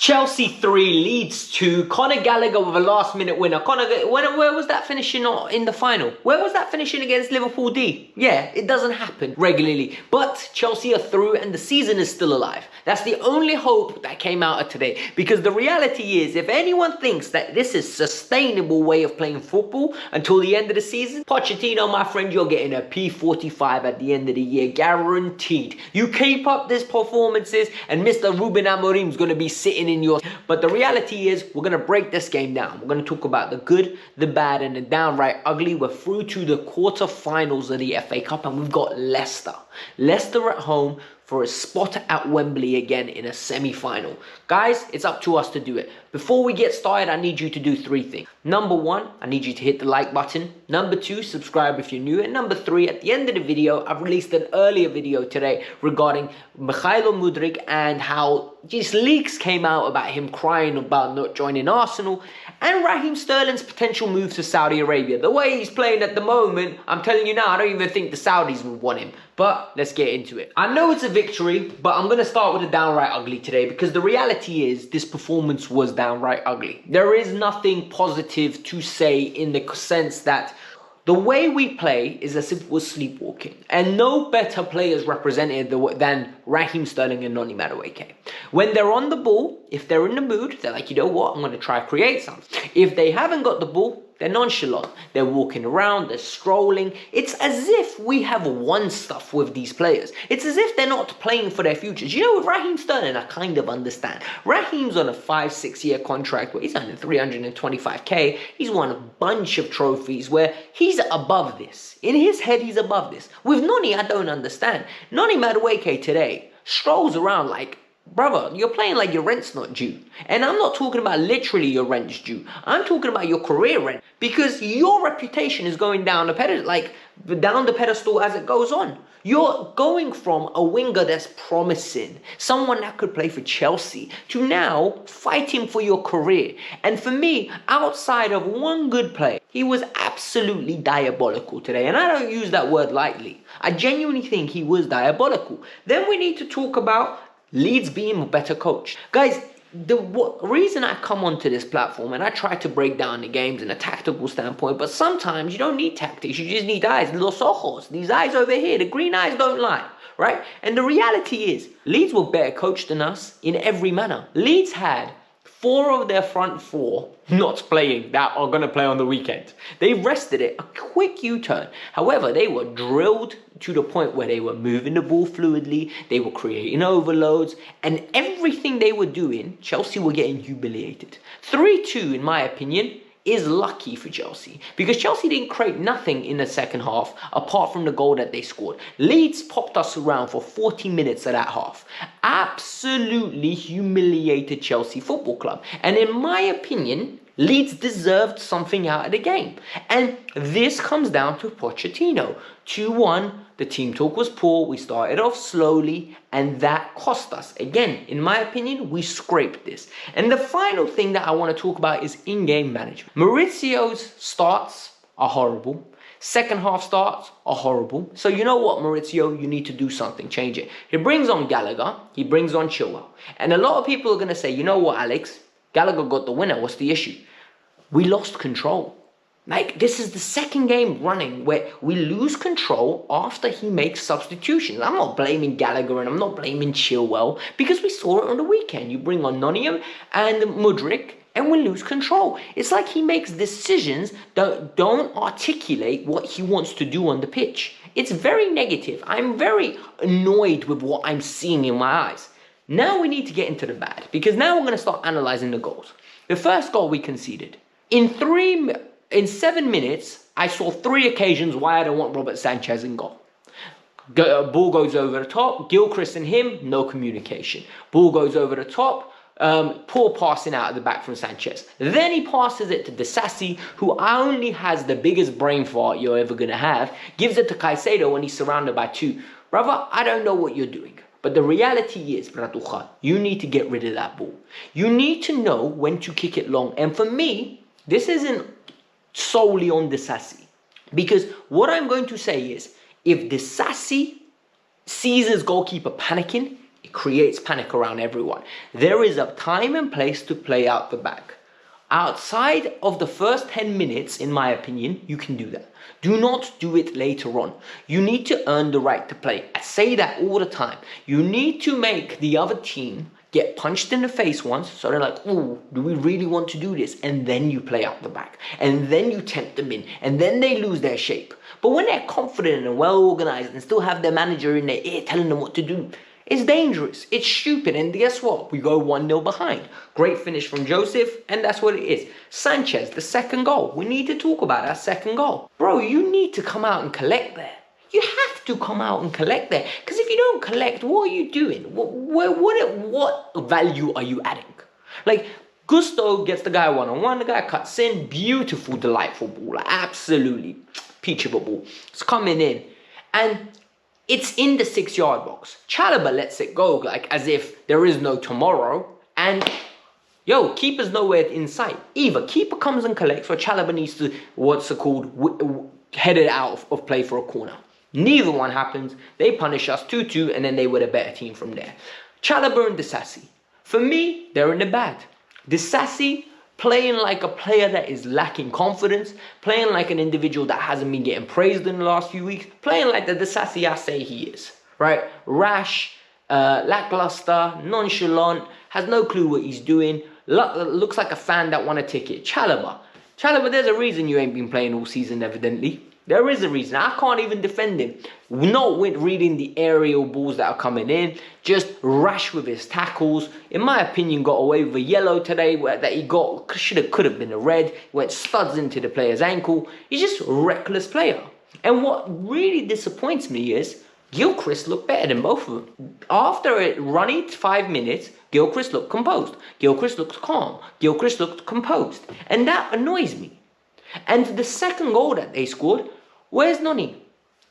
Chelsea 3, Leeds 2, Conor Gallagher with a last-minute winner. Where was that finishing in the final? Where was that finishing against Liverpool D? Yeah, it doesn't happen regularly. But Chelsea are through and the season is still alive. That's the only hope that came out of today. Because the reality is, if anyone thinks that this is a sustainable way of playing football until the end of the season, Pochettino, my friend, you're getting a P45 at the end of the year, guaranteed. You keep up these performances and Mr. Ruben Amorim's going to be sitting in your... But the reality is, we're going to break this game down. We're going to talk about the good, the bad, and the downright ugly. We're through to the quarterfinals of the FA Cup, and we've got Leicester. Leicester at home for a spot at Wembley again in a semi-final. Guys, it's up to us to do it. Before we get started, I need you to do 3 things. Number 1, I need you to hit the like button. Number 2, subscribe if you're new. And number 3, at the end of the video, I've released an earlier video today regarding Mudryk and how just leaks came out about him crying about not joining Arsenal, and Raheem Sterling's potential move to Saudi Arabia. The way he's playing at the moment, I'm telling you now, I don't even think the Saudis would want him. But let's get into it. I know it's a victory, but I'm going to start with a downright ugly today, because the reality is this performance was downright ugly. There is nothing positive to say in the sense that the way we play is as if we're sleepwalking, and no better players represented than Raheem Sterling and Noni Madueke. When they're on the ball, if they're in the mood, they're like, you know what, I'm going to try to create something. If they haven't got the ball, they're nonchalant. They're walking around, they're strolling. It's as if we have won stuff with these players. It's as if they're not playing for their futures. You know, with Raheem Sterling, I kind of understand. Raheem's on a 5-6 year contract where he's under 325k. He's won a bunch of trophies where he's above this. In his head, he's above this. With Noni, I don't understand. Noni Madueke today strolls around like, brother, you're playing like your rent's not due. And I'm not talking about literally your rent's due. I'm talking about your career rent. Because your reputation is going down the pedestal as it goes on. You're going from a winger that's promising, someone that could play for Chelsea, to now fighting for your career. And for me, outside of one good play, he was absolutely diabolical today. And I don't use that word lightly. I genuinely think he was diabolical. Then we need to talk about Leeds being a better coach. Guys, the reason I come onto this platform and I try to break down the games in a tactical standpoint, but sometimes you don't need tactics, you just need eyes. Los ojos, these eyes over here, the green eyes don't lie, right? And the reality is, Leeds were better coached than us in every manner. Leeds had 4 of their front 4 not playing that are going to play on the weekend. They rested it, a quick U-turn. However, they were drilled to the point where they were moving the ball fluidly, they were creating overloads, and everything they were doing, Chelsea were getting humiliated. 3-2, in my opinion, is lucky for Chelsea, because Chelsea didn't create nothing in the second half apart from the goal that they scored. Leeds popped us around for 40 minutes of that half. Absolutely humiliated Chelsea Football Club. And in my opinion, Leeds deserved something out of the game. And this comes down to Pochettino. 2-1, the team talk was poor, we started off slowly, and that cost us. Again, in my opinion, we scraped this. And the final thing that I want to talk about is in-game management. Maurizio's starts are horrible. Second half starts are horrible. So you know what, Maurizio, you need to do something, change it. He brings on Gallagher, he brings on Chilwell. And a lot of people are going to say, you know what, Alex, Gallagher got the winner, what's the issue? We lost control. Like, this is the second game running where we lose control after he makes substitutions. I'm not blaming Gallagher and I'm not blaming Chilwell, because we saw it on the weekend. You bring on Noni and Mudryk and we lose control. It's like he makes decisions that don't articulate what he wants to do on the pitch. It's very negative. I'm very annoyed with what I'm seeing in my eyes. Now we need to get into the bad, because now we're going to start analysing the goals. The first goal we conceded. In 7 minutes, I saw 3 occasions why I don't want Robert Sanchez in goal. Ball goes over the top, Gilchrist and him, no communication. Ball goes over the top, poor passing out of the back from Sanchez. Then he passes it to Disasi, who only has the biggest brain fart you're ever going to have, gives it to Caicedo when he's surrounded by 2. Brother, I don't know what you're doing. But the reality is, Bratuja, you need to get rid of that ball. You need to know when to kick it long. And for me, this isn't solely on Disasi. Because what I'm going to say is, if Disasi sees his goalkeeper panicking, it creates panic around everyone. There is a time and place to play out the back. Outside of the first 10 minutes, in my opinion, you can do that. Do not do it later on. You need to earn the right to play. I say that all the time. You need to make the other team get punched in the face once, so they're like, oh, do we really want to do this? And then you play out the back. And then you tempt them in. And then they lose their shape. But when they're confident and well organized and still have their manager in their ear telling them what to do, it's dangerous. It's stupid. And guess what? We go 1-0 behind. Great finish from Joseph, and that's what it is. Sanchez, the second goal. We need to talk about that second goal. Bro, you need to come out and collect there. You have to come out and collect there. Because if you don't collect, what are you doing? What value are you adding? Like, Gusto gets the guy one-on-one. The guy cuts in. Beautiful, delightful ball. Like, absolutely peach of a ball. It's coming in. And it's in the 6-yard box. Chalobah lets it go like as if there is no tomorrow. And, yo, keeper's nowhere in sight. Either keeper comes and collects or Chalobah needs to, head it out of play for a corner. Neither one happens. They punish us 2-2 and then they were the better team from there. Chalobah and Disasi. For me, they're in the bad. Disasi playing like a player that is lacking confidence, playing like an individual that hasn't been getting praised in the last few weeks, playing like the Disasi I say he is, right? Rash, lackluster, nonchalant, has no clue what he's doing, looks like a fan that won a ticket. Chalobah, there's a reason you ain't been playing all season, evidently. There is a reason. I can't even defend him. Not with reading the aerial balls that are coming in. Just rash with his tackles. In my opinion, got away with a yellow today that he got. Could have been a red. Went studs into the player's ankle. He's just a reckless player. And what really disappoints me is Gilchrist looked better than both of them. After it running 5 minutes, Gilchrist looked composed. Gilchrist looked calm. Gilchrist looked composed. And that annoys me. And the second goal that they scored, where's Noni?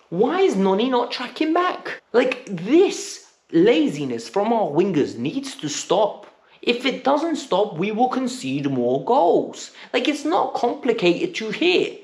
Why is Noni not tracking back? Like, this laziness from our wingers needs to stop. If it doesn't stop, we will concede more goals. Like, it's not complicated to hear.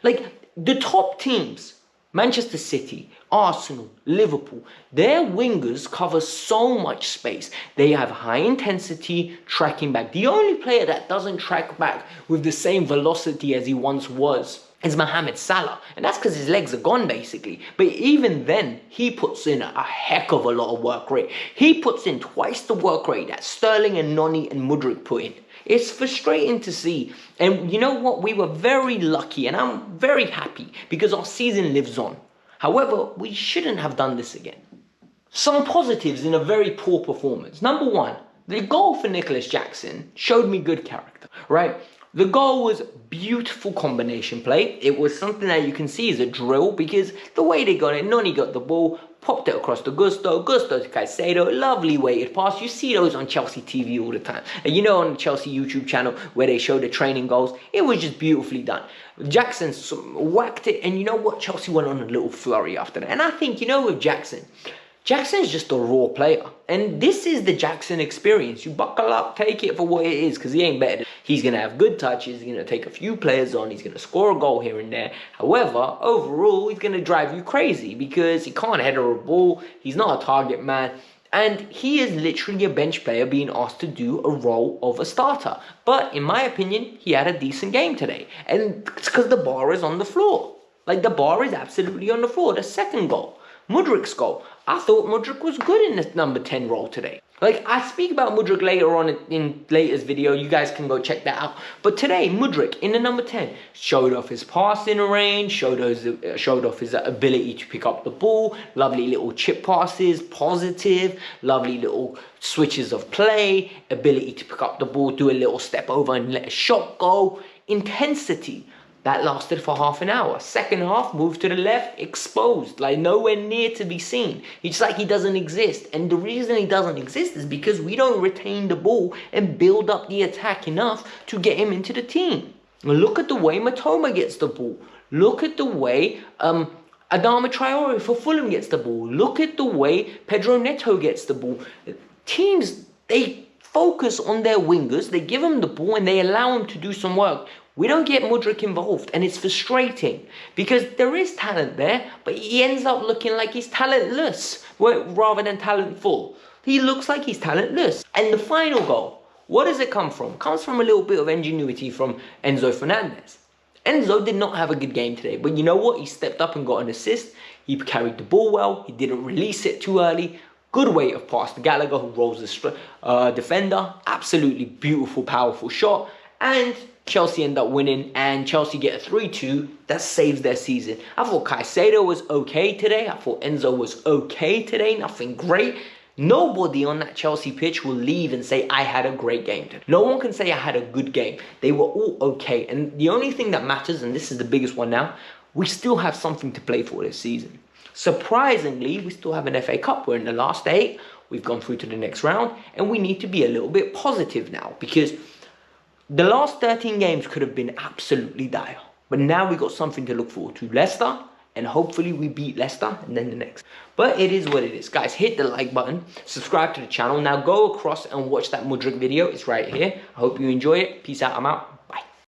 Like, the top teams, Manchester City, Arsenal, Liverpool, their wingers cover so much space. They have high intensity tracking back. The only player that doesn't track back with the same velocity as he once was is Mohamed Salah. And that's because his legs are gone, basically. But even then, he puts in a heck of a lot of work rate. He puts in twice the work rate that Sterling and Noni and Mudryk put in. It's frustrating to see. And you know what? We were very lucky, and I'm very happy because our season lives on. However, we shouldn't have done this again. Some positives in a very poor performance. Number one, the goal for Nicholas Jackson showed me good character, right? The goal was beautiful combination play. It was something that you can see is a drill because the way they got it, Noni got the ball, popped it across to Gusto to Caicedo, lovely weighted pass. You see those on Chelsea TV all the time. And you know on the Chelsea YouTube channel where they show the training goals, it was just beautifully done. Jackson whacked it, and you know what? Chelsea went on a little flurry after that. And I think, you know, with Jackson's just a raw player. And this is the Jackson experience. You buckle up, take it for what it is, because he ain't better. He's going to have good touches. He's going to take a few players on. He's going to score a goal here and there. However, overall, he's going to drive you crazy because he can't header a ball. He's not a target man. And he is literally a bench player being asked to do a role of a starter. But in my opinion, he had a decent game today. And it's because the bar is on the floor. Like, the bar is absolutely on the floor. The second goal, Mudryk's goal. I thought Mudryk was good in this number 10 role today. Like, I speak about Mudryk later on in later's video. You guys can go check that out. But today, Mudryk in the number 10 showed off his passing range, showed off his ability to pick up the ball, lovely little chip passes, positive, lovely little switches of play, ability to pick up the ball, do a little step over and let a shot go, intensity. That lasted for half an hour. Second half, moved to the left, exposed, like nowhere near to be seen. It's like he doesn't exist. And the reason he doesn't exist is because we don't retain the ball and build up the attack enough to get him into the team. Look at the way Matoma gets the ball. Look at the way Adama Traore for Fulham gets the ball. Look at the way Pedro Neto gets the ball. Teams, they focus on their wingers, they give them the ball and they allow them to do some work. We don't get Mudryk involved, and it's frustrating because there is talent there, but he ends up looking like he's talentless rather than talentful. He looks like he's talentless. And the final goal, what does it come from? It comes from a little bit of ingenuity from Enzo Fernandez. Enzo did not have a good game today, but you know what? He stepped up and got an assist. He carried the ball well. He didn't release it too early. Good weight of pass to Gallagher, who rolls the defender. Absolutely beautiful, powerful shot. And Chelsea end up winning, and Chelsea get a 3-2. That saves their season. I thought Caicedo was okay today. I thought Enzo was okay today. Nothing great. Nobody on that Chelsea pitch will leave and say, I had a great game today. No one can say I had a good game. They were all okay. And the only thing that matters, and this is the biggest one now, we still have something to play for this season. Surprisingly, we still have an FA Cup. We're in the last 8. We've gone through to the next round. And we need to be a little bit positive now, because the last 13 games could have been absolutely dire. But now we've got something to look forward to. Leicester, and hopefully we beat Leicester and then the next. But it is what it is. Guys, hit the like button. Subscribe to the channel. Now go across and watch that Mudryk video. It's right here. I hope you enjoy it. Peace out. I'm out.